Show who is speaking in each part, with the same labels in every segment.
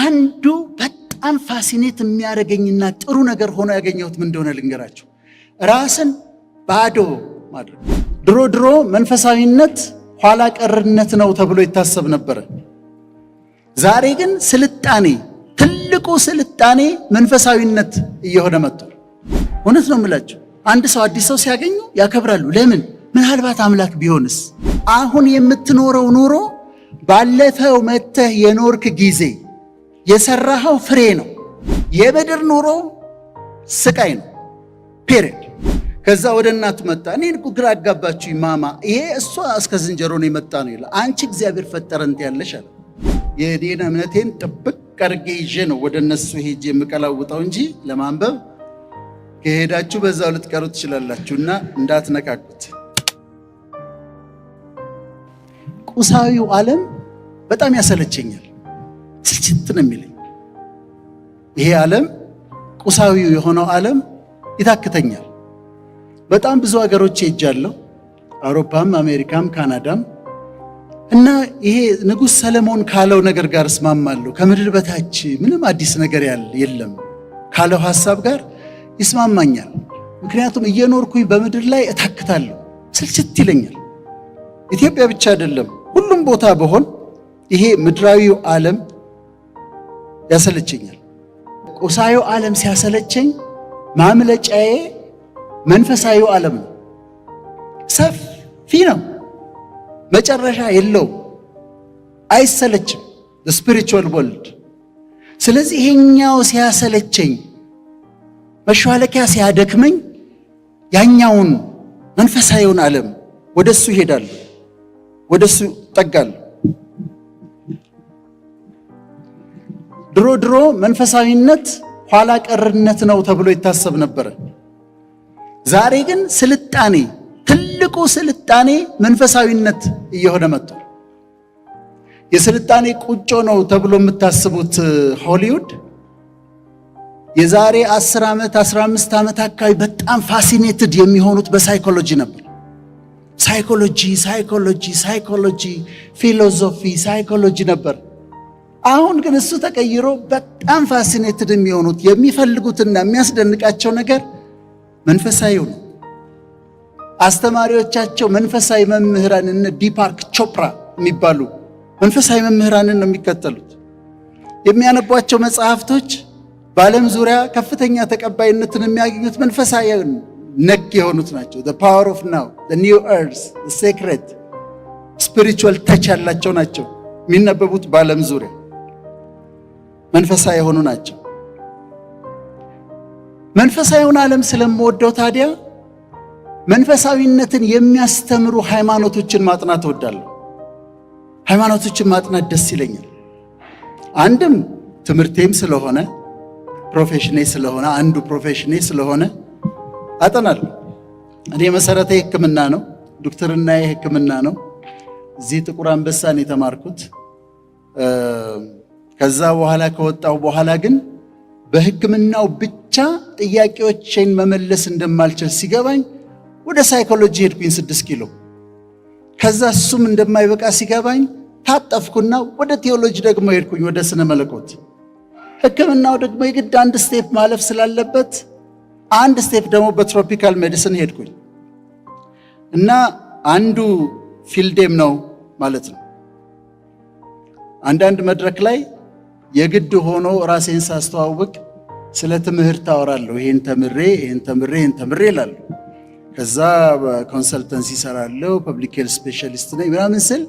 Speaker 1: አንዱ በጣም ፋሲኔት የሚያደርገኝና ጥሩ ነገር ሆኖ ያገኘሁት ምን እንደሆነ ልንገራችሁ። ራስን ባዶ ማድረግ። ድሮ መንፈሳዊነት ኋላ ቀርነት ነው ተብሎ ይታሰብ ነበር። ዛሬ ግን ስልጣኔ፣ ትልቁ ስልጣኔ መንፈሳዊነት እየሆነ መጥቷል። እውነት ነው የምላችሁ። አንድ ሰው አዲስ ሰው ሲያገኙ ያከብራሉ። ለምን? ምናልባት አምላክ ቢሆንስ? አሁን የምትኖረው ኑሮ ባለፈው መተህ የኖርክ ጊዜ የሰራኸው ፍሬ ነው። የምድር ኑሮ ስቃይ ነው። ፔሪድ። ከዛ ወደ እናቱ መጣ። እኔን እኮ ግራ አጋባችሁ ማማ፣ ይሄ እሷ እስከ ዝንጀሮ ነው የመጣ ነው ይላል። አንቺ እግዚአብሔር ፈጠረንት ያለሽ አለ። የኔን እምነቴን ጥብቅ አድርጌ ይዤ ነው ወደ እነሱ ሄጄ የምቀላውጠው እንጂ ለማንበብ ከሄዳችሁ በዛው ልትቀሩ ትችላላችሁና እንዳትነካኩት። ቁሳዊው ዓለም በጣም ያሰለቸኛል፣ ስልችት ነው የሚለኝ። ይሄ ዓለም ቁሳዊው የሆነው ዓለም ይታክተኛል። በጣም ብዙ ሀገሮች ሄጃለሁ፣ አውሮፓም፣ አሜሪካም፣ ካናዳም እና ይሄ ንጉሥ ሰለሞን ካለው ነገር ጋር እስማማለሁ። ከምድር በታች ምንም አዲስ ነገር የለም ካለው ሐሳብ ጋር ይስማማኛል። ምክንያቱም እየኖርኩኝ በምድር ላይ እታክታለሁ፣ ስልችት ይለኛል። ኢትዮጵያ ብቻ አይደለም፣ ሁሉም ቦታ በሆን ይሄ ምድራዊው ዓለም ያሰለቸኛል። ቁሳዊው ዓለም ሲያሰለቸኝ ማምለጫዬ መንፈሳዊው ዓለም ነው። ሰፊ ነው፣ መጨረሻ የለውም፣ አይሰለችም። the spiritual world። ስለዚህ ይሄኛው ሲያሰለቸኝ፣ መሿለኪያ ሲያደክመኝ፣ ያኛውን መንፈሳዊውን ዓለም ወደሱ ይሄዳለሁ፣ ወደሱ ጠጋለሁ። ድሮ መንፈሳዊነት ኋላ ቀርነት ነው ተብሎ ይታሰብ ነበር። ዛሬ ግን ስልጣኔ፣ ትልቁ ስልጣኔ መንፈሳዊነት እየሆነ መጥቷል። የስልጣኔ ቁጮ ነው ተብሎ የምታስቡት ሆሊውድ የዛሬ 10 ዓመት 15 ዓመት አካባቢ በጣም ፋሲኔትድ የሚሆኑት በሳይኮሎጂ ነበር። ሳይኮሎጂ፣ ፊሎሶፊ፣ ሳይኮሎጂ ነበር። አሁን ግን እሱ ተቀይሮ በጣም ፋሲኔትድ የሚሆኑት የሚፈልጉትና የሚያስደንቃቸው ነገር መንፈሳዊው ነው። አስተማሪዎቻቸው መንፈሳዊ መምህራን እነ ዲፓክ ቾፕራ የሚባሉ መንፈሳዊ መምህራንን ነው የሚከተሉት። የሚያነቧቸው መጽሐፍቶች በዓለም ዙሪያ ከፍተኛ ተቀባይነትን የሚያገኙት መንፈሳዊ ነክ የሆኑት ናቸው። the power of now, the new earth, the secret, spiritual touch ያላቸው ናቸው የሚነበቡት በዓለም ዙሪያ መንፈሳዊ የሆኑ ናቸው። መንፈሳዊውን ዓለም ስለምወደው ታዲያ መንፈሳዊነትን የሚያስተምሩ ሃይማኖቶችን ማጥናት እወዳለሁ። ሃይማኖቶችን ማጥናት ደስ ይለኛል። አንድም ትምህርቴም ስለሆነ ፕሮፌሽኔ ስለሆነ አንዱ ፕሮፌሽኔ ስለሆነ አጠናለሁ። እኔ መሰረቴ ሕክምና ነው፣ ዶክተርናዬ ሕክምና ነው። እዚህ ጥቁር አንበሳ ነው የተማርኩት። ከዛ በኋላ ከወጣው በኋላ ግን በሕክምናው ብቻ ጥያቄዎችን መመለስ እንደማልችል ሲገባኝ ወደ ሳይኮሎጂ ሄድኩኝ 6 ኪሎ። ከዛ እሱም እንደማይበቃ ሲገባኝ ታጠፍኩና ወደ ቴዎሎጂ ደግሞ ሄድኩኝ፣ ወደ ስነ መለኮት። ሕክምናው ደግሞ የግድ አንድ ስቴፕ ማለፍ ስላለበት አንድ ስቴፕ ደግሞ በትሮፒካል ሜዲሲን ሄድኩኝ እና አንዱ ፊልዴም ነው ማለት ነው። አንዳንድ መድረክ ላይ የግድ ሆኖ ራሴን ሳስተዋውቅ ስለ ትምህርት አወራለሁ። ይሄን ተምሬ እላለሁ። ከዛ በኮንሰልተንሲ እሰራለሁ፣ ፐብሊክ ሄልዝ ስፔሻሊስት ነኝ ምናምን ስል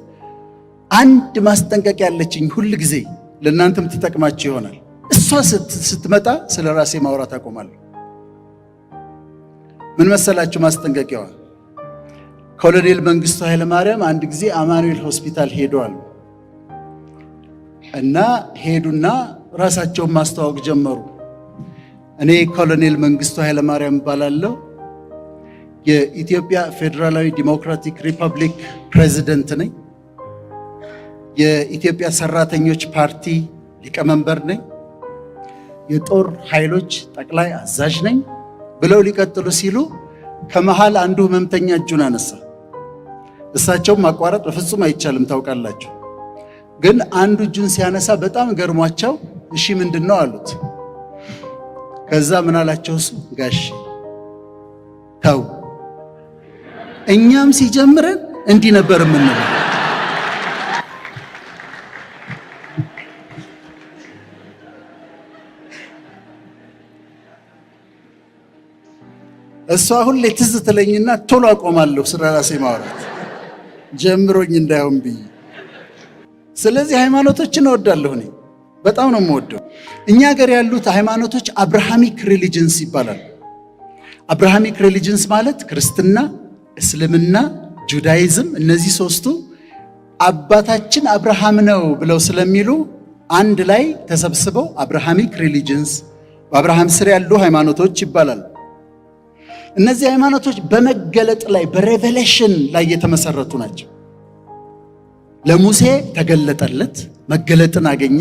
Speaker 1: አንድ ማስጠንቀቂያ ያለችኝ ሁል ጊዜ ለእናንተም ትጠቅማችሁ ይሆናል። እሷ ስትመጣ ስለ ራሴ ማውራት አቆማለሁ። ምን መሰላችሁ ማስጠንቀቂያዋ? ኮሎኔል መንግስቱ ኃይለማርያም አንድ ጊዜ አማኑኤል ሆስፒታል ሄደዋል እና ሄዱና ራሳቸውን ማስተዋወቅ ጀመሩ። እኔ ኮሎኔል መንግስቱ ኃይለማርያም እባላለሁ፣ የኢትዮጵያ ፌዴራላዊ ዲሞክራቲክ ሪፐብሊክ ፕሬዝደንት ነኝ፣ የኢትዮጵያ ሰራተኞች ፓርቲ ሊቀመንበር ነኝ፣ የጦር ኃይሎች ጠቅላይ አዛዥ ነኝ ብለው ሊቀጥሉ ሲሉ ከመሃል አንዱ ህመምተኛ እጁን አነሳ። እሳቸውም ማቋረጥ በፍጹም አይቻልም ታውቃላችሁ። ግን አንዱ እጁን ሲያነሳ በጣም ገርሟቸው እሺ ምንድነው አሉት። ከዛ ምን አላቸው እሱ? ጋሽ ተው፣ እኛም ሲጀምረን እንዲህ ነበር የምንለው። እሷ ሁሌ ትዝ ትለኝና ቶሎ አቆማለሁ ስለ ራሴ ማውራት ጀምሮኝ እንዳይሆን ብዬ። ስለዚህ ሃይማኖቶችን እወዳለሁ፣ እኔ በጣም ነው የምወደው። እኛ ሀገር ያሉት ሃይማኖቶች አብርሃሚክ ሪሊጅንስ ይባላል። አብርሃሚክ ሪሊጅንስ ማለት ክርስትና፣ እስልምና፣ ጁዳይዝም፣ እነዚህ ሶስቱ አባታችን አብርሃም ነው ብለው ስለሚሉ አንድ ላይ ተሰብስበው አብርሃሚክ ሪሊጅንስ፣ በአብርሃም ስር ያሉ ሃይማኖቶች ይባላል። እነዚህ ሃይማኖቶች በመገለጥ ላይ በሬቨሌሽን ላይ የተመሰረቱ ናቸው። ለሙሴ ተገለጠለት፣ መገለጥን አገኘ።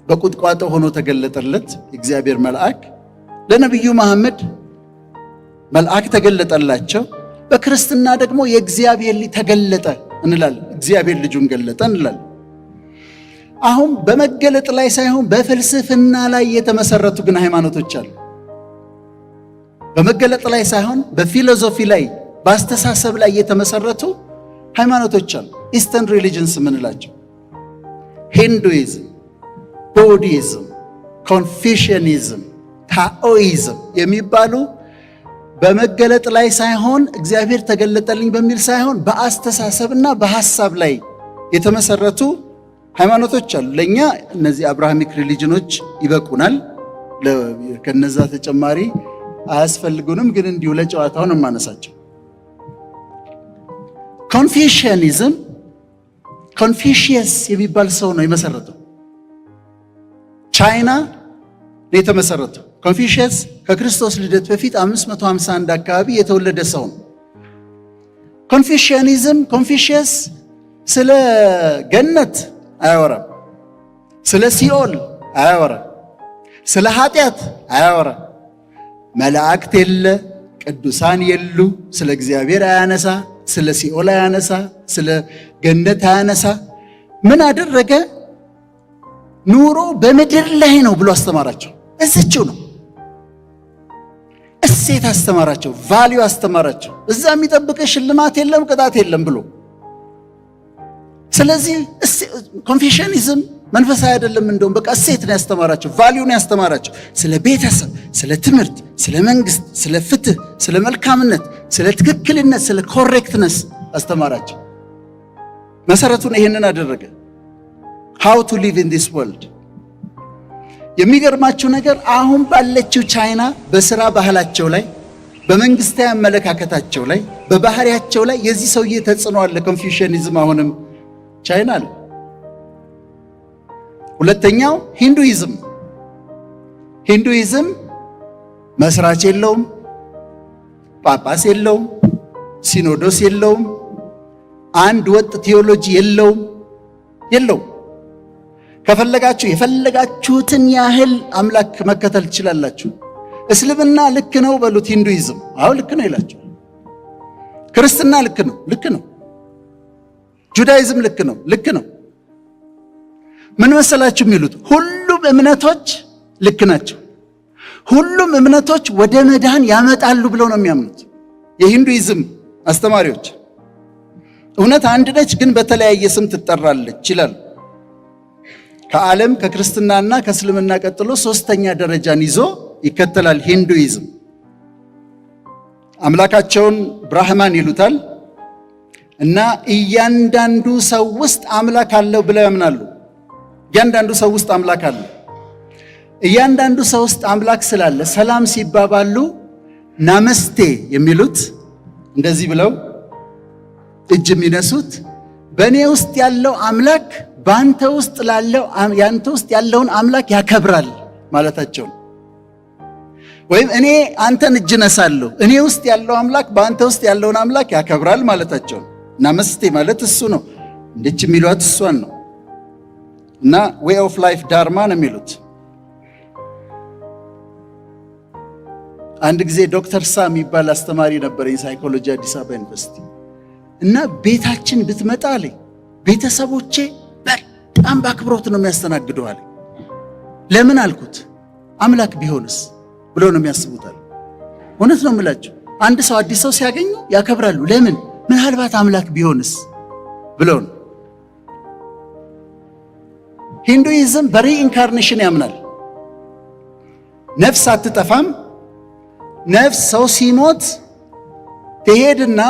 Speaker 1: በቁጥቋጦ ሆኖ ተገለጠለት እግዚአብሔር መልአክ። ለነቢዩ መሐመድ መልአክ ተገለጠላቸው። በክርስትና ደግሞ የእግዚአብሔር ልጅ ተገለጠ እንላለን። እግዚአብሔር ልጁን ገለጠ እንላለን። አሁን በመገለጥ ላይ ሳይሆን በፍልስፍና ላይ የተመሰረቱ ግን ሃይማኖቶች አሉ። በመገለጥ ላይ ሳይሆን በፊሎሶፊ ላይ በአስተሳሰብ ላይ የተመሰረቱ ሃይማኖቶች አሉ። ኢስተርን ሪሊጅንስ የምንላቸው ሂንዱይዝም፣ ቡዲዝም፣ ኮንፊሽኒዝም፣ ታኦይዝም የሚባሉ በመገለጥ ላይ ሳይሆን እግዚአብሔር ተገለጠልኝ በሚል ሳይሆን በአስተሳሰብና በሐሳብ ላይ የተመሰረቱ ሃይማኖቶች አሉ። ለኛ እነዚህ አብርሃሚክ ሪሊጅኖች ይበቁናል። ከነዛ ተጨማሪ አያስፈልጉንም፣ ግን እንዲሁ ለጨዋታውን የማነሳቸው። ኮንፊሽኒዝም ኮንፊሽየስ የሚባል ሰው ነው የመሰረተው። ቻይና ነው የተመሰረተው። ኮንፊሽየስ ከክርስቶስ ልደት በፊት 551 አካባቢ የተወለደ ሰው ነው። ኮንፊሽየስ ስለ ገነት አያወራም፣ ስለ ሲኦል አያወራም፣ ስለ ኃጢአት አያወራም። መላእክት የለ፣ ቅዱሳን የሉ፣ ስለ እግዚአብሔር አያነሳ፣ ስለ ሲኦል አያነሳ፣ ስለ ገነት አያነሳ። ምን አደረገ? ኑሮ በምድር ላይ ነው ብሎ አስተማራቸው። እዚችው ነው እሴት አስተማራቸው፣ ቫልዩ አስተማራቸው። እዛ የሚጠብቅ ሽልማት የለም ቅጣት የለም ብሎ። ስለዚህ ኮንፊሽኒዝም መንፈሳዊ አይደለም፣ እንደውም በቃ እሴት ነው ያስተማራቸው፣ ቫልዩ ነው ያስተማራቸው። ስለ ቤተሰብ፣ ስለ ትምህርት፣ ስለ መንግስት፣ ስለ ፍትህ፣ ስለ መልካምነት፣ ስለ ትክክልነት፣ ስለ ኮሬክትነስ አስተማራቸው። መሰረቱን ይሄንን አደረገ። how to live in this world። የሚገርማችሁ ነገር አሁን ባለችው ቻይና በስራ ባህላቸው ላይ፣ በመንግስታዊ አመለካከታቸው ላይ፣ በባህሪያቸው ላይ የዚህ ሰውዬ ተጽዕኖ አለ። ኮንፊሽኒዝም አሁንም ቻይና አለ። ሁለተኛው ሂንዱይዝም መስራች የለውም፣ ጳጳስ የለውም፣ ሲኖዶስ የለውም፣ አንድ ወጥ ቴዎሎጂ የለውም። ከፈለጋችሁ የፈለጋችሁትን ያህል አምላክ መከተል ትችላላችሁ። እስልምና ልክ ነው በሉት፣ ሂንዱይዝም አዎ ልክ ነው ይላችሁ። ክርስትና ልክ ነው። ጁዳይዝም ልክ ነው። ምን መሰላችሁ የሚሉት? ሁሉም እምነቶች ልክ ናቸው፣ ሁሉም እምነቶች ወደ መዳን ያመጣሉ ብለው ነው የሚያምኑት የሂንዱይዝም አስተማሪዎች። እውነት አንድ ነች፣ ግን በተለያየ ስም ትጠራለች ይላሉ። ከዓለም ከክርስትናና ከእስልምና ቀጥሎ ሶስተኛ ደረጃን ይዞ ይከተላል ሂንዱይዝም። አምላካቸውን ብራህማን ይሉታል እና እያንዳንዱ ሰው ውስጥ አምላክ አለው ብለው ያምናሉ። እያንዳንዱ ሰው ውስጥ አምላክ አለ። እያንዳንዱ ሰው ውስጥ አምላክ ስላለ ሰላም ሲባባሉ ናመስቴ የሚሉት እንደዚህ ብለው እጅ የሚነሱት በእኔ ውስጥ ያለው አምላክ በአንተ ውስጥ ላለው ያንተ ውስጥ ያለውን አምላክ ያከብራል ማለታቸው። ወይም እኔ አንተን እጅ ነሳለሁ፣ እኔ ውስጥ ያለው አምላክ በአንተ ውስጥ ያለውን አምላክ ያከብራል ማለታቸው። ናመስቴ ማለት እሱ ነው። እንደች የሚሏት እሷን ነው። እና ዌይ ኦፍ ላይፍ ዳርማ ነው የሚሉት። አንድ ጊዜ ዶክተር ሳ የሚባል አስተማሪ ነበረኝ ሳይኮሎጂ አዲስ አበባ ዩኒቨርሲቲ። እና ቤታችን ብትመጣ አለኝ ቤተሰቦቼ በጣም በአክብሮት ነው የሚያስተናግደው አለኝ። ለምን አልኩት? አምላክ ቢሆንስ ብሎ ነው የሚያስቡታል። እውነት ነው የምላቸው። አንድ ሰው አዲስ ሰው ሲያገኙ ያከብራሉ። ለምን? ምናልባት አምላክ ቢሆንስ ብለው ነው። ሂንዱይዝም በሪኢንካርኔሽን ያምናል። ነፍስ አትጠፋም። ነፍስ ሰው ሲሞት ትሄድና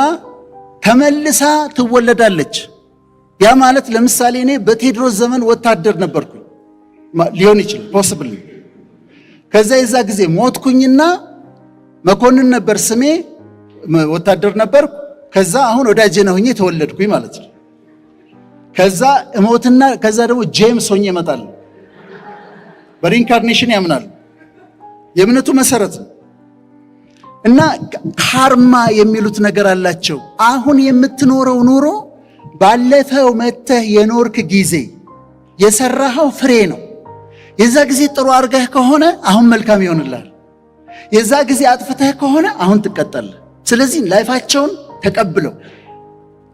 Speaker 1: ተመልሳ ትወለዳለች። ያ ማለት ለምሳሌ እኔ በቴዎድሮስ ዘመን ወታደር ነበርኩ ሊሆን ይችላል ፖሲብል። ከዛ የዛ ጊዜ ሞትኩኝና መኮንን ነበር ስሜ፣ ወታደር ነበርኩ። ከዛ አሁን ወዳጄ ነው ሆኜ ተወለድኩኝ ማለት ነው። ከዛ እሞትና ከዛ ደግሞ ጄምስ ሆኜ እመጣለሁ። በሪኢንካርኔሽን ያምናሉ። የእምነቱ መሰረት ነው። እና ካርማ የሚሉት ነገር አላቸው። አሁን የምትኖረው ኑሮ ባለፈው መተህ የኖርክ ጊዜ የሰራኸው ፍሬ ነው። የዛ ጊዜ ጥሩ አድርገህ ከሆነ አሁን መልካም ይሆንልሃል። የዛ ጊዜ አጥፍተህ ከሆነ አሁን ትቀጣለህ። ስለዚህ ላይፋቸውን ተቀብለው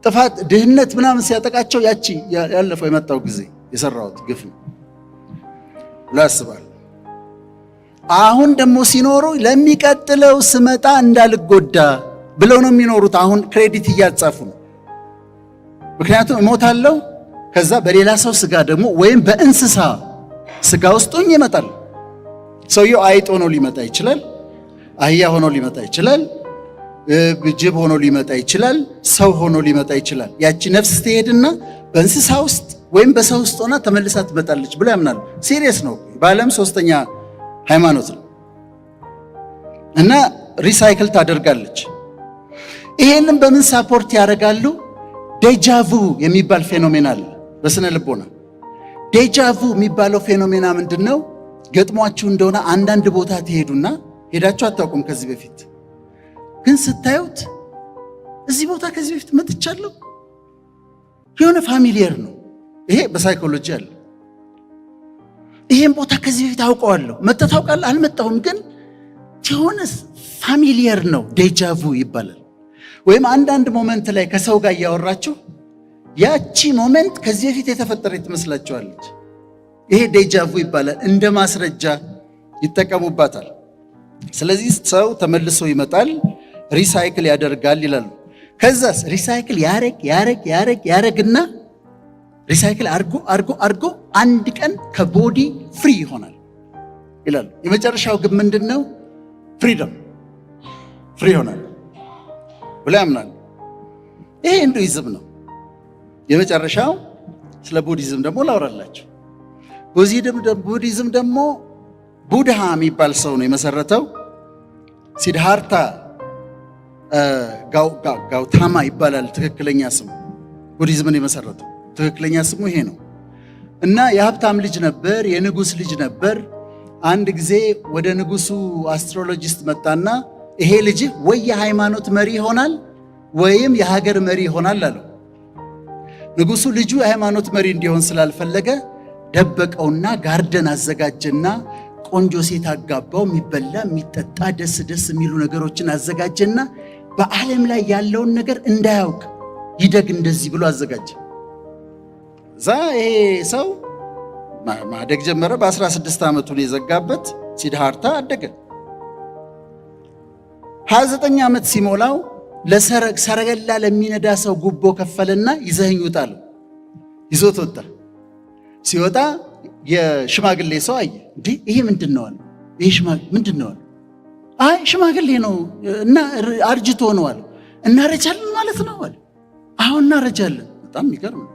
Speaker 1: ጥፋት፣ ድህነት ምናምን ሲያጠቃቸው ያቺ ያለፈው የመጣው ጊዜ የሰራሁት ግፍ ነው ብሎ ያስባል። አሁን ደግሞ ሲኖሩ ለሚቀጥለው ስመጣ እንዳልጎዳ ብለው ነው የሚኖሩት። አሁን ክሬዲት እያጻፉ ነው። ምክንያቱም እሞታለሁ፣ ከዛ በሌላ ሰው ስጋ ደግሞ ወይም በእንስሳ ስጋ ውስጥ ሆኜ እመጣለሁ። ሰውየው አይጥ ሆኖ ሊመጣ ይችላል፣ አህያ ሆኖ ሊመጣ ይችላል፣ ጅብ ሆኖ ሊመጣ ይችላል፣ ሰው ሆኖ ሊመጣ ይችላል። ያቺ ነፍስ ትሄድና በእንስሳ ውስጥ ወይም በሰው ውስጥ ሆና ተመልሳ ትመጣለች ብሎ ያምናሉ። ሲሪየስ ነው። በዓለም 3ኛ ሃይማኖት ነው እና ሪሳይክል ታደርጋለች። ይሄንን በምን ሳፖርት ያደርጋሉ? ዴጃvu የሚባል ፌኖሜና አለ በስነ ልቦና። ዴጃvu የሚባለው ፌኖሜና ምንድነው? ገጥሟችሁ እንደሆነ አንዳንድ ቦታ ትሄዱና ሄዳችሁ አታውቁም ከዚህ በፊት ግን ስታዩት እዚህ ቦታ ከዚህ በፊት መጥቻለሁ፣ የሆነ ፋሚሊየር ነው። ይሄ በሳይኮሎጂ አለ። ይሄን ቦታ ከዚህ በፊት አውቀዋለሁ። መጥተህ ታውቃለህ? አልመጣሁም፣ ግን የሆነ ፋሚሊየር ነው። ዴጃvu ይባላል። ወይም አንዳንድ ሞመንት ላይ ከሰው ጋር እያወራችሁ ያቺ ሞመንት ከዚህ በፊት የተፈጠረ ትመስላችኋለች። ይሄ ዴጃvu ይባላል። እንደ ማስረጃ ይጠቀሙባታል። ስለዚህ ሰው ተመልሶ ይመጣል፣ ሪሳይክል ያደርጋል ይላሉ። ከዛስ ሪሳይክል ያረግና ሪሳይክል አርጎ አንድ ቀን ከቦዲ ፍሪ ይሆናል ይላሉ። የመጨረሻው ግን ምንድነው? ፍሪደም፣ ፍሪ ይሆናል ብሎ ያምናል። ይሄ ሂንዱይዝም ነው። የመጨረሻው ስለ ቡዲዝም ደግሞ ላውራላችሁ። ቡዲዝም ደግሞ ቡድሃ የሚባል ሰው ነው የመሰረተው። ሲድሃርታ ጋውታማ ይባላል ትክክለኛ ስሙ። ቡዲዝምን የመሰረተው ትክክለኛ ስሙ ይሄ ነው እና የሀብታም ልጅ ነበር፣ የንጉስ ልጅ ነበር። አንድ ጊዜ ወደ ንጉሱ አስትሮሎጂስት መጣና ይሄ ልጅ ወይ የሃይማኖት መሪ ይሆናል ወይም የሀገር መሪ ይሆናል አለው። ንጉሱ ልጁ የሃይማኖት መሪ እንዲሆን ስላልፈለገ ደበቀውና ጋርደን አዘጋጀና ቆንጆ ሴት አጋባው። የሚበላ የሚጠጣ ደስ ደስ የሚሉ ነገሮችን አዘጋጀና በዓለም ላይ ያለውን ነገር እንዳያውቅ ይደግ እንደዚህ ብሎ አዘጋጀ። እዛ ይሄ ሰው ማደግ ጀመረ። በ16 ዓመቱ ነው የዘጋበት። ሲድሃርታ አደገ። 29 ዓመት ሲሞላው ሰረገላ ለሚነዳ ሰው ጉቦ ከፈለና ይዘኸኝ ውጣ አለው። ይዞት ወጣ። ሲወጣ የሽማግሌ ሰው አየ። እንዴ ይሄ ምንድነው አለ። ይሄ ምንድነው አለ። አይ ሽማግሌ ነው እና አርጅቶ ነው አለ። እናረጃለን ማለት ነው አለ። አሁን እናረጃለን። በጣም ይገርም።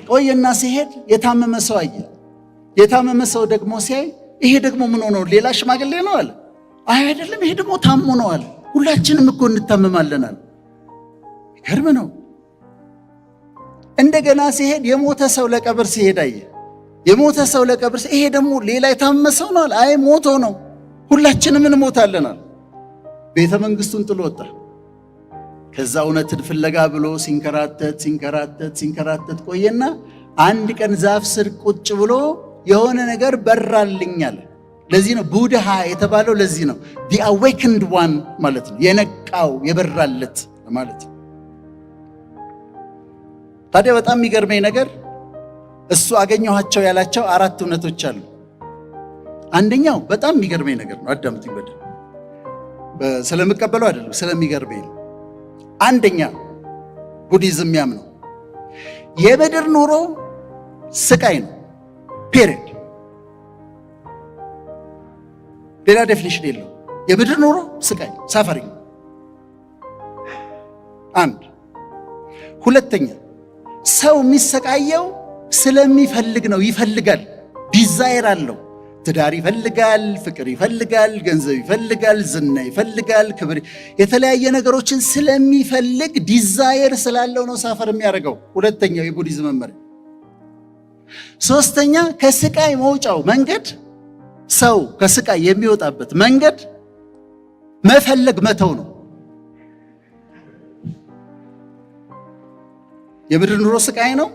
Speaker 1: ቆየና ሲሄድ የታመመ ሰው አየ። የታመመ ሰው ደግሞ ሲያይ ይሄ ደግሞ ምን ሆኖ ሌላ ሽማግሌ ነው አለ። አይ አይደለም ይሄ ደግሞ ታሞ ነው አለ። ሁላችንም እኮ እንታመማለን አለ። ይገርም ነው። እንደገና ሲሄድ የሞተ ሰው ለቀብር ሲሄድ አየ። የሞተ ሰው ለቀብር ይሄ ደግሞ ሌላ የታመመ ሰው ነው አለ። አይ ሞቶ ነው፣ ሁላችንም እንሞታለን አለ። ቤተ መንግስቱን ጥሎ ወጣ። ከዛ እውነትን ፍለጋ ብሎ ሲንከራተት ቆየና አንድ ቀን ዛፍ ስር ቁጭ ብሎ የሆነ ነገር በራልኝ አለ። ለዚህ ነው ቡድሃ የተባለው። ለዚህ ነው the awakened one ማለት ነው፣ የነቃው የበራለት ማለት ነው። ታዲያ በጣም የሚገርመኝ ነገር እሱ አገኘኋቸው ያላቸው 4 እውነቶች አሉ። አንደኛው በጣም የሚገርመኝ ነገር ነው። አዳምጡኝ በደንብ። ስለምቀበለው አይደለም፣ ስለሚገርመኝ ነው። አንደኛ ቡዲዝም የሚያምነው የምድር ኑሮ ስቃይ ነው። ፔሪድ። ሌላ ዴፊኒሽን የለው። የምድር ኑሮ ስቃይ፣ ሳፈሪንግ። አንድ። ሁለተኛ ሰው የሚሰቃየው ስለሚፈልግ ነው። ይፈልጋል፣ ዲዛይር አለው። ትዳር ይፈልጋል፣ ፍቅር ይፈልጋል፣ ገንዘብ ይፈልጋል፣ ዝና ይፈልጋል፣ ክብር፣ የተለያየ ነገሮችን ስለሚፈልግ ዲዛይር ስላለው ነው ሳፈር የሚያደርገው። ሁለተኛው የቡዲዝም መመሪያ። ሶስተኛ ከስቃይ መውጫው መንገድ፣ ሰው ከስቃይ የሚወጣበት መንገድ መፈለግ መተው ነው። የምድር ኑሮ ስቃይ ነው።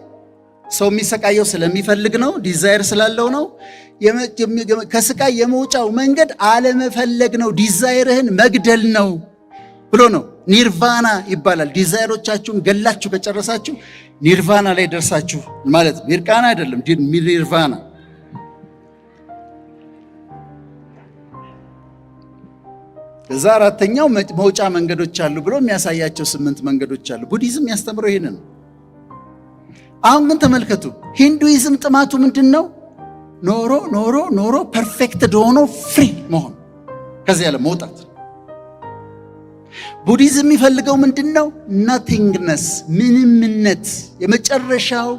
Speaker 1: ሰው የሚሰቃየው ስለሚፈልግ ነው፣ ዲዛይር ስላለው ነው። ከስቃይ የመውጫው መንገድ አለመፈለግ ነው፣ ዲዛይርህን መግደል ነው ብሎ ነው። ኒርቫና ይባላል። ዲዛይሮቻችሁን ገላችሁ ከጨረሳችሁ ኒርቫና ላይ ደርሳችሁ ማለት ነው። ሚርቃና አይደለም፣ ኒርቫና። ከዛ አራተኛው መውጫ መንገዶች አሉ ብሎ የሚያሳያቸው 8 መንገዶች አሉ። ቡዲዝም ያስተምረው ይሄንን ነው። አሁን ግን ተመልከቱ፣ ሂንዱይዝም ጥማቱ ምንድን ነው? ኖሮ ኖሮ ኖሮ ፐርፌክት ሆኖ ፍሪ መሆን፣ ከዚህ ያለ መውጣት። ቡዲዝም የሚፈልገው ምንድን ነው? ናቲንግነስ፣ ምንምነት። የመጨረሻው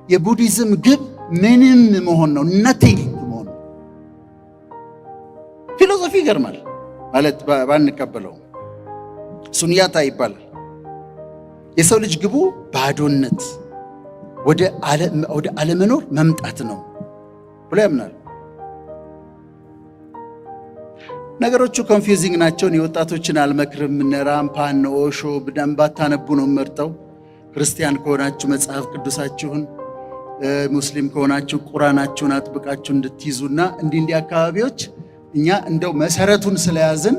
Speaker 1: የቡዲዝም ግብ ምንም መሆን ነው፣ ናቲንግ መሆን ነው። ፊሎሶፊ ይገርማል ማለት ባንቀበለው፣ ሱንያታ ይባላል። የሰው ልጅ ግቡ ባዶነት፣ ወደ አለመኖር መምጣት ነው ብሎ ያምናል። ነገሮቹ ኮንፊውዚንግ ናቸው። የወጣቶችን አልመክርም። እነ ራምፓን እነ ኦሾ በደንብ ባታነቡ ነው መርጠው። ክርስቲያን ከሆናችሁ መጽሐፍ ቅዱሳችሁን፣ ሙስሊም ከሆናችሁ ቁራናችሁን አጥብቃችሁ እንድትይዙና እንዲህ አካባቢዎች እኛ እንደው መሰረቱን ስለያዝን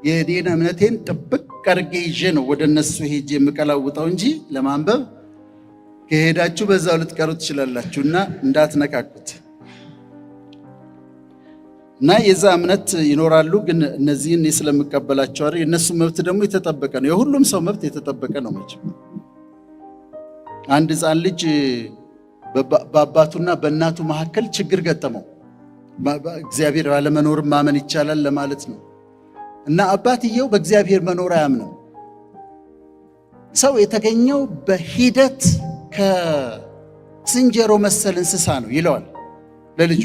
Speaker 1: የኔን እምነቴን ጥብቅ አድርጌ ይዤ ነው ወደ እነሱ ሄጄ የምቀላውጠው እንጂ ለማንበብ ከሄዳችሁ በዛው ልትቀሩ ትችላላችሁና እንዳትነካኩት። እና የዛ እምነት ይኖራሉ። ግን እነዚህን ስለምቀበላቸው አይደል። የነሱ መብት ደግሞ የተጠበቀ ነው። የሁሉም ሰው መብት የተጠበቀ ነው። መቼም አንድ ሕፃን ልጅ በአባቱና በእናቱ መካከል ችግር ገጠመው። እግዚአብሔር ባለመኖርም ማመን ይቻላል ለማለት ነው። እና አባትየው በእግዚአብሔር መኖር አያምንም። ሰው የተገኘው በሂደት ከዝንጀሮ መሰል እንስሳ ነው ይለዋል ለልጁ።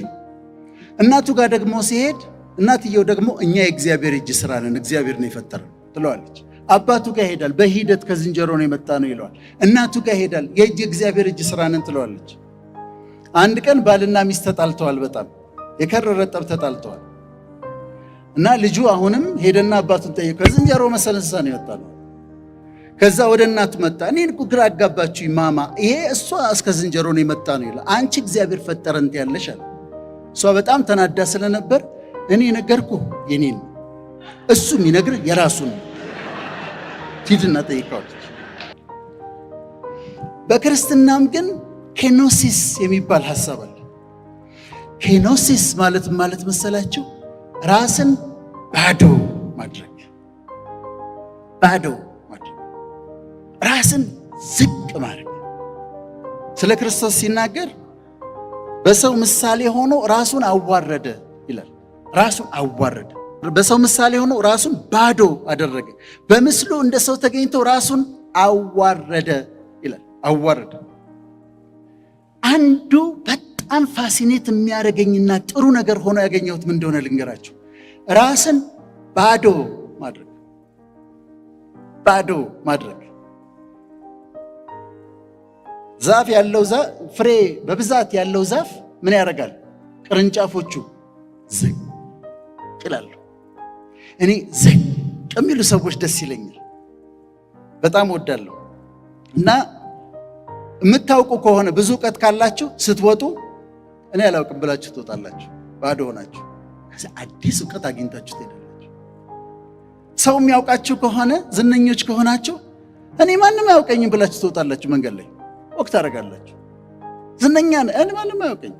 Speaker 1: እናቱ ጋር ደግሞ ሲሄድ እናትየው ደግሞ እኛ የእግዚአብሔር እጅ ስራ ነን፣ እግዚአብሔር ነው የፈጠረን ትለዋለች። አባቱ ጋር ይሄዳል፣ በሂደት ከዝንጀሮ ነው የመጣ ነው ይለዋል። እናቱ ጋር ይሄዳል፣ የእግዚአብሔር እጅ ስራ ነን ትለዋለች። አንድ ቀን ባልና ሚስት ተጣልተዋል፣ በጣም የከረረ ጠብ ተጣልተዋል። እና ልጁ አሁንም ሄደና አባቱን ጠየቀ። ከዝንጀሮ መሰል እንስሳ ነው የመጣ ነው። ከዛ ወደ እናቱ መጣ። እኔን እኮ ግራ አጋባችሁኝ ማማ፣ ይሄ እሷ እስከ ዝንጀሮ ነው የመጣ ነው ይላል። አንቺ እግዚአብሔር ፈጠረን ያለሽ አለ። እሷ በጣም ተናዳ ስለነበር እኔ ነገርኩ የኔን፣ እሱ የሚነግር የራሱን ሂድና ጠይቀዋለች። በክርስትናም ግን ኬኖሲስ የሚባል ሐሳብ አለ። ኬኖሲስ ማለት መሰላችሁ? ራስን ባዶ ማድረግ፣ ባዶ ማድረግ፣ ራስን ዝቅ ማድረግ። ስለ ክርስቶስ ሲናገር በሰው ምሳሌ ሆኖ ራሱን አዋረደ ይላል። ራሱን አዋረደ። በሰው ምሳሌ ሆኖ ራሱን ባዶ አደረገ። በምስሉ እንደ ሰው ተገኝቶ ራሱን አዋረደ ይላል። አዋረደ። አንዱ በጣም ፋሲኔት የሚያደርገኝና ጥሩ ነገር ሆኖ ያገኘሁት ምን እንደሆነ ልንገራችሁ። ራስን ባዶ ማድረግ፣ ባዶ ማድረግ። ዛፍ ያለው ፍሬ በብዛት ያለው ዛፍ ምን ያደርጋል? ቅርንጫፎቹ ዝቅ ይላሉ። እኔ ዝቅ የሚሉ ሰዎች ደስ ይለኛል፣ በጣም ወዳለሁ። እና የምታውቁ ከሆነ ብዙ እውቀት ካላችሁ ስትወጡ እኔ አላውቅም ብላችሁ ትወጣላችሁ፣ ባዶ ሆናችሁ። ከዛ አዲስ እውቀት አግኝታችሁ ትሄዳላችሁ። ሰው የሚያውቃችሁ ከሆነ ዝነኞች ከሆናችሁ እኔ ማንም አያውቀኝም ብላችሁ ትወጣላችሁ። መንገድ ላይ ወቅት ታደርጋላችሁ። ዝነኛ ነህ፣ እኔ ማንም አያውቀኝ።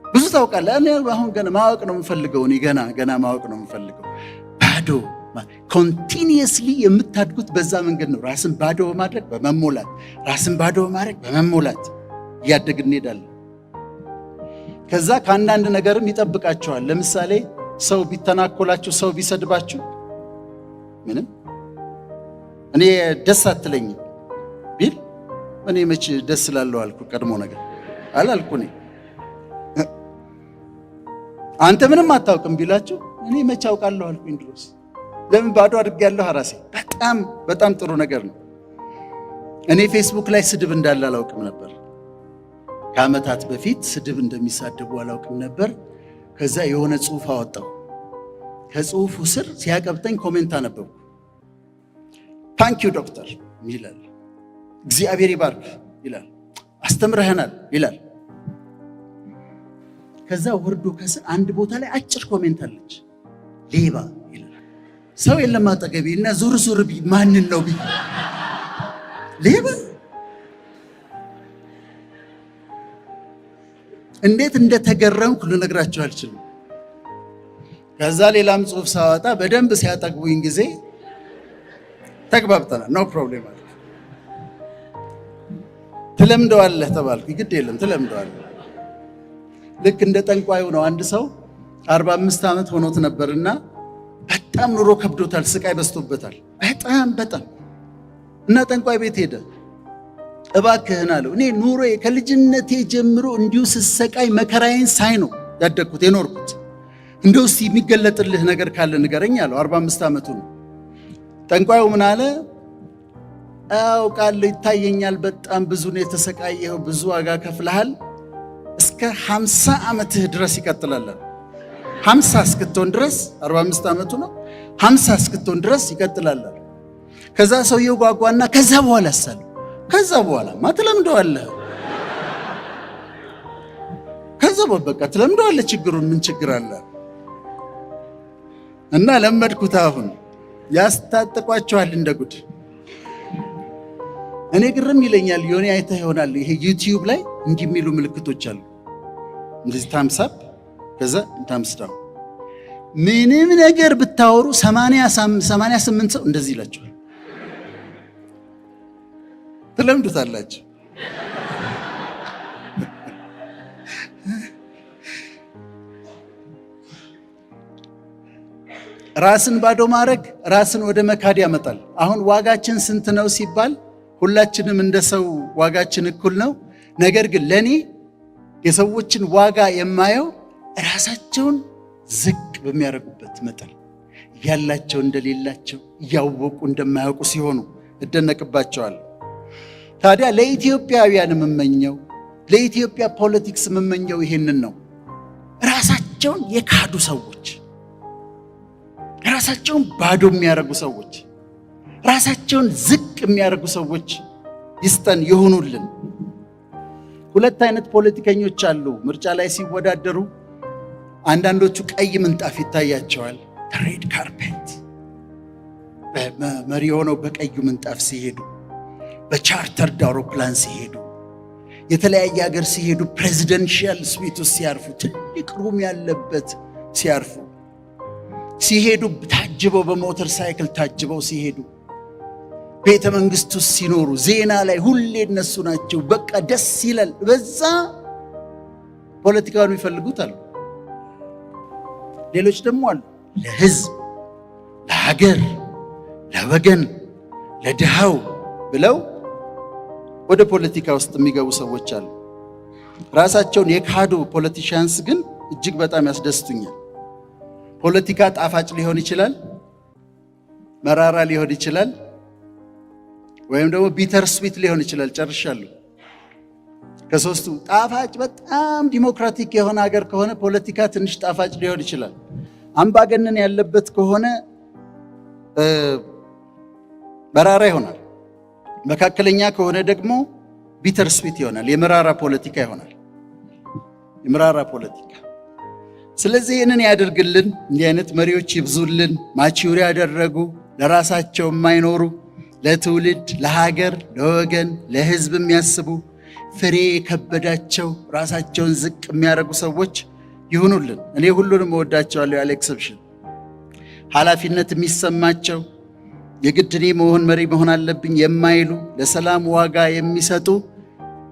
Speaker 1: ብዙ ታውቃለህ፣ እኔ አሁን ገና ማወቅ ነው የምፈልገው። እኔ ገና ማወቅ ነው የምፈልገው። ባዶ ኮንቲኒየስሊ የምታድጉት በዛ መንገድ ነው። ራስን ባዶ በማድረግ በመሞላት፣ ራስን ባዶ በማድረግ በመሞላት እያደግን እንሄዳለን። ከዛ ከአንዳንድ ነገርም ይጠብቃቸዋል። ለምሳሌ ሰው ቢተናኮላችሁ፣ ሰው ቢሰድባችሁ ምንም እኔ ደስ አትለኝም ቢል እኔ መቼ ደስ ላለው አልኩ? ቀድሞ ነገር አላልኩ? እኔ አንተ ምንም አታውቅም ቢላችሁ እኔ መቼ አውቃለሁ አልኩኝ ድሮስ። ለምን ባዶ አድርጌያለሁ ራሴ። በጣም ጥሩ ነገር ነው። እኔ ፌስቡክ ላይ ስድብ እንዳለ አላውቅም ነበር። ከዓመታት በፊት ስድብ እንደሚሳደቡ አላውቅም ነበር። ከዛ የሆነ ጽሑፍ አወጣው። ከጽሑፉ ስር ሲያቀብጠኝ ኮሜንት አነበብኩ። ታንክ ዩ ዶክተር ይላል፣ እግዚአብሔር ይባርክ ይላል፣ አስተምረህናል ይላል። ከዛ ወርዶ ከስር አንድ ቦታ ላይ አጭር ኮሜንት አለች፣ ሌባ ይላል። ሰው የለም አጠገቤ እና ዙር ማንን ነው ቢ ሌባ? እንዴት እንደተገረምኩ ልነግራችሁ አልችልም። ከዛ ሌላም ጽሑፍ ሳወጣ በደንብ ሲያጠግቡኝ ጊዜ ተግባብተናል፣ ኖ ፕሮብሌም አለ። ትለምደዋለህ ተባልኩ። ግድ የለም ትለምደዋለህ። ልክ እንደ ጠንቋዩ ነው። አንድ ሰው 45 ዓመት ሆኖት ነበርና በጣም ኑሮ ከብዶታል፣ ስቃይ በዝቶበታል በጣም እና ጠንቋይ ቤት ሄደ። እባክህን አለው፣ እኔ ኑሮዬ ከልጅነቴ ጀምሮ እንዲሁ ስሰቃይ መከራዬን ሳይ ነው ያደግኩት የኖርኩት። እንደው እስቲ የሚገለጥልህ ነገር ካለ ንገረኝ አለው። 45 ዓመቱ ነው። ጠንቋዩ ምን አለ? አውቃለሁ፣ ይታየኛል፣ በጣም ብዙ ነው የተሰቃየኸው፣ ብዙ ዋጋ ከፍለሃል፣ እስከ 50 ዓመትህ ድረስ ይቀጥላል። 50 እስክትሆን ድረስ 45 ዓመቱ ነው። 50 እስክትሆን ድረስ ይቀጥላል። ከዛ ሰውየው ጓጓና ከዛ በኋላ አሳለ ከዛ በኋላማ ትለምደዋለህ። ከዛ በቃ ትለምደዋለህ። ችግሩን ምን ችግር አለ? እና ለመድኩት። አሁን ያስታጥቋቸዋል እንደ ጉድ። እኔ ግርም ይለኛል። የሆነ አይተህ ይሆናል፣ ይሄ ዩቲዩብ ላይ እንዲህ የሚሉ ምልክቶች አሉ። እንደዚህ ታምስ አፕ ከዛ ታምስ ዳውን። ምንም ነገር ብታወሩ 88 ሰው እንደዚህ ይላቸዋል። ትለምዱታላችሁ። ራስን ባዶ ማድረግ ራስን ወደ መካድ ያመጣል። አሁን ዋጋችን ስንት ነው ሲባል ሁላችንም እንደ ሰው ዋጋችን እኩል ነው። ነገር ግን ለኔ የሰዎችን ዋጋ የማየው ራሳቸውን ዝቅ በሚያደርጉበት መጠን፣ ያላቸው እንደሌላቸው እያወቁ እንደማያውቁ ሲሆኑ እደነቅባቸዋለሁ። ታዲያ ለኢትዮጵያውያን የምመኘው፣ ለኢትዮጵያ ፖለቲክስ የምመኘው ይሄንን ነው። ራሳቸውን የካዱ ሰዎች፣ ራሳቸውን ባዶ የሚያደርጉ ሰዎች፣ ራሳቸውን ዝቅ የሚያደርጉ ሰዎች ይስጠን፣ ይሆኑልን። ሁለት አይነት ፖለቲከኞች አሉ ምርጫ ላይ ሲወዳደሩ። አንዳንዶቹ ቀይ ምንጣፍ ይታያቸዋል፣ ሬድ ካርፔት፣ መሪ ሆነው በቀዩ ምንጣፍ ሲሄዱ፣ በቻርተርድ አውሮፕላን ሲሄዱ፣ የተለያየ ሀገር ሲሄዱ፣ ፕሬዚደንሻል ስዊት ውስጥ ሲያርፉ፣ ትልቅ ሩም ያለበት ሲያርፉ ሲሄዱ፣ ታጅበው በሞተር ሳይክል ታጅበው ሲሄዱ፣ ቤተ መንግስት ውስጥ ሲኖሩ፣ ዜና ላይ ሁሌ እነሱ ናቸው። በቃ ደስ ይላል። በዛ ፖለቲካውን የሚፈልጉት አሉ። ሌሎች ደግሞ አሉ ለህዝብ፣ ለሀገር፣ ለወገን፣ ለድሃው ብለው ወደ ፖለቲካ ውስጥ የሚገቡ ሰዎች አሉ። ራሳቸውን የካዱ ፖለቲሻንስ ግን እጅግ በጣም ያስደስቱኛል። ፖለቲካ ጣፋጭ ሊሆን ይችላል፣ መራራ ሊሆን ይችላል፣ ወይም ደግሞ ቢተር ስዊት ሊሆን ይችላል። ጨርሻለሁ። ከሶስቱ ጣፋጭ፣ በጣም ዲሞክራቲክ የሆነ ሀገር ከሆነ ፖለቲካ ትንሽ ጣፋጭ ሊሆን ይችላል። አምባገነን ያለበት ከሆነ መራራ ይሆናል። መካከለኛ ከሆነ ደግሞ ቢተር ስዊት ይሆናል። የመራራ ፖለቲካ ይሆናል። የመራራ ፖለቲካ። ስለዚህ ይህንን ያደርግልን። እንዲህ አይነት መሪዎች ይብዙልን። ማቹር ያደረጉ፣ ለራሳቸው የማይኖሩ፣ ለትውልድ፣ ለሀገር፣ ለወገን፣ ለህዝብ የሚያስቡ ፍሬ የከበዳቸው ራሳቸውን ዝቅ የሚያደርጉ ሰዎች ይሁኑልን። እኔ ሁሉንም እወዳቸዋለሁ ያለ ኤክሰፕሽን። ኃላፊነት የሚሰማቸው የግድ እኔ መሪ መሆን አለብኝ የማይሉ ለሰላም ዋጋ የሚሰጡ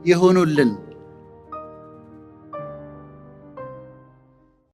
Speaker 1: ይሁኑልን።